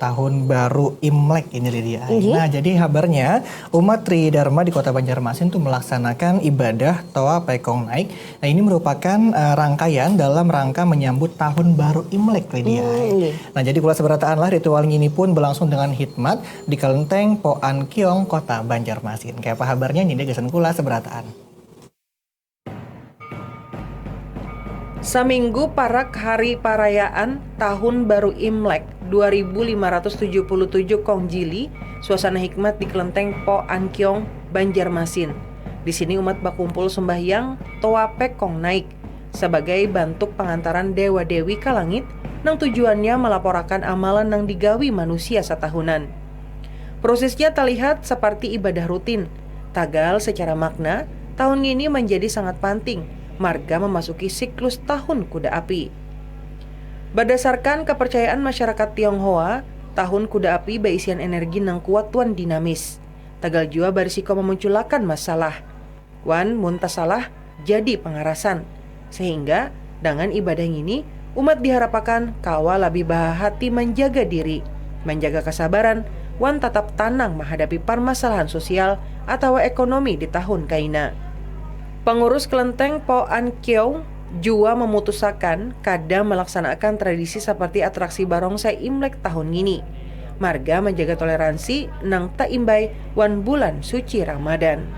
Tahun Baru Imlek ini Lydia. Nah, jadi kabarnya umat Tridharma di Kota Banjarmasin tuh melaksanakan ibadah Toa Pekong Naik. Nah, ini merupakan rangkaian dalam rangka menyambut Tahun Baru Imlek Lydia. Nah, jadi kula seberataan lah ritual ini pun berlangsung dengan hikmat di Kelenteng Po An Kiong Kota Banjarmasin. Kayak apa kabarnya ini gesan kula seberataan. Saminggu parak hari perayaan Tahun Baru Imlek 2577 Kongjili, suasana hikmat di Kelenteng Po An Kiong, Banjarmasin. Di sini umat bakumpul sembahyang Toa Pekong Naik sebagai bentuk pengantaran dewa dewi ka langit nang tujuannya melaporkan amalan nang digawi manusia satahunan. Prosesnya terlihat seperti ibadah rutin, tagal secara makna tahun ini menjadi sangat penting marga memasuki siklus tahun kuda api. Berdasarkan kepercayaan masyarakat Tionghoa, tahun kuda api berisian energi nang kuat tuan dinamis. Tagal jua berisiko memunculkan masalah. Wan muntasalah jadi pengarasan. Sehingga dengan ibadah ini, umat diharapkan kawa lebih bahati menjaga diri, menjaga kesabaran, wan tetap tenang menghadapi permasalahan sosial atau ekonomi di tahun kaina. Pengurus Kelenteng Po An Kiong jua memutuskan kadang melaksanakan tradisi seperti atraksi barongsai Imlek tahun ini. Marga menjaga toleransi nang tak imbai wan bulan suci Ramadan.